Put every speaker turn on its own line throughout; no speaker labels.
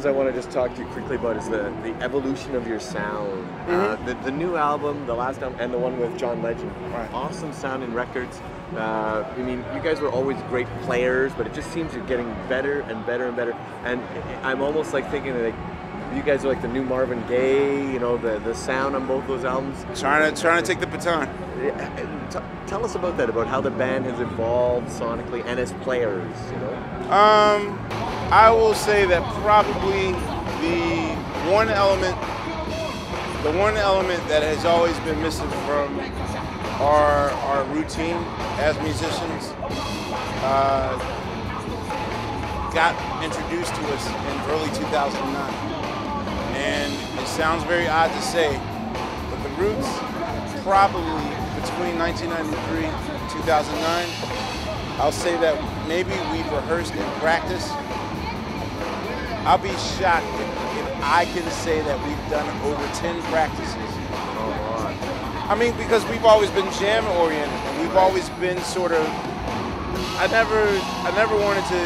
things I want to just talk to you quickly about is the evolution of your sound. The new album, the last album, and the one with John Legend.
Right.
Awesome sounding records. I mean, you guys were always great players, but it just seems you're getting better and better and better. And I'm almost like thinking like you guys are like the new Marvin Gaye. You know, the sound on both those albums.
Trying to take the baton.
Tell us about that, about how the band has evolved sonically and as players. You know.
I will say that probably the one element that has always been missing from our routine as musicians got introduced to us in early 2009. And it sounds very odd to say, but the roots probably between 1993 and 2009, I'll say that maybe we've rehearsed and practiced. I'll be shocked if I can say that we've done over 10 practices. I mean, because we've always been jam oriented, and we've always been sort of. I never wanted to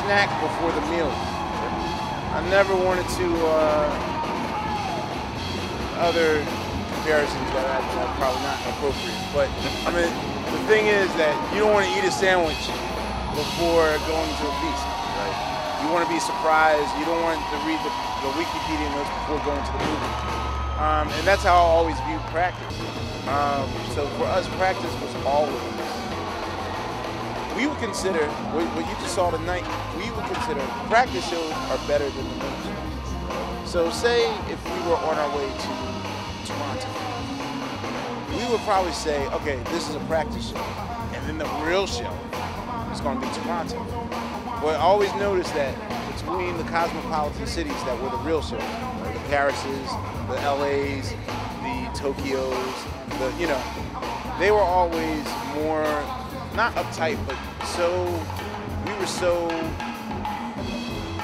snack before the meal. I never wanted to. Other comparisons that are probably not appropriate, but I mean, the thing is that you don't want to eat a sandwich before going to a feast. Right? You want to be surprised. You don't want to read the Wikipedia notes before going to the movie. And that's how I always viewed practice. So for us, practice was always. We would consider, what you just saw tonight, we would consider practice shows are better than the main shows. So say if we were on our way to Toronto, we would probably say, okay, this is a practice show, and then the real show is going to be Toronto. But I always noticed that between the cosmopolitan cities that were the real shows, like the Parises, the LAs, the Tokyos, they were always more, not uptight, but we were so,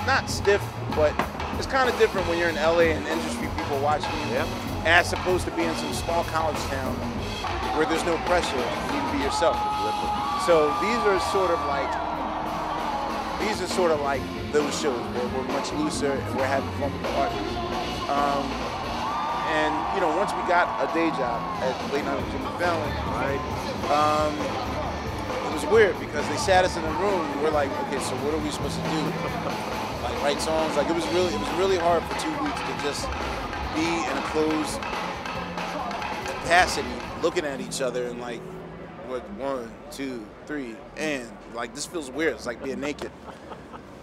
not stiff, but it's kind of different when you're in LA and industry people watching you, as opposed to being in some small college town where there's no pressure, you can be yourself. So these are sort of like those shows where we're much looser and we're having fun with the artists. And once we got a day job at Late Night with Jimmy Fallon, right? It was weird because they sat us in a room and we're like, okay, so what are we supposed to do? Like write songs? Like it was really hard for 2 weeks to just be in a closed capacity, looking at each other and like, what, 1, 2, 3, and like this feels weird. It's like being naked.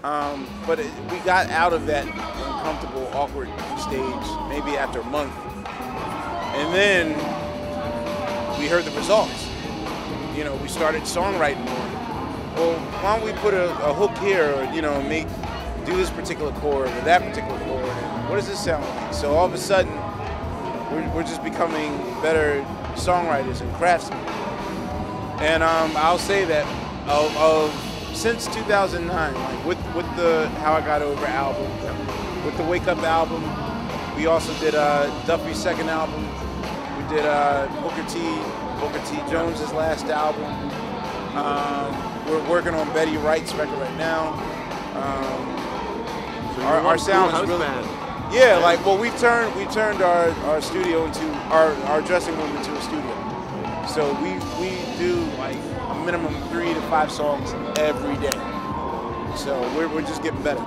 But we got out of that uncomfortable, awkward stage maybe after a month, and then we heard the results. We started songwriting more. Well, why don't we put a hook here, or do this particular chord or that particular chord? And what does this sound like? So all of a sudden, we're just becoming better songwriters and craftsmen. And I'll say that since 2009, like with the How I Got Over album, with the Wake Up album, we also did Duffy's second album. We did Booker T. Jones's last album. We're working on Betty Wright's record right now. Our sound is really, we've turned our studio into our dressing room into a studio. So we do like a minimum 3 to 5 songs every day. So we're just getting better.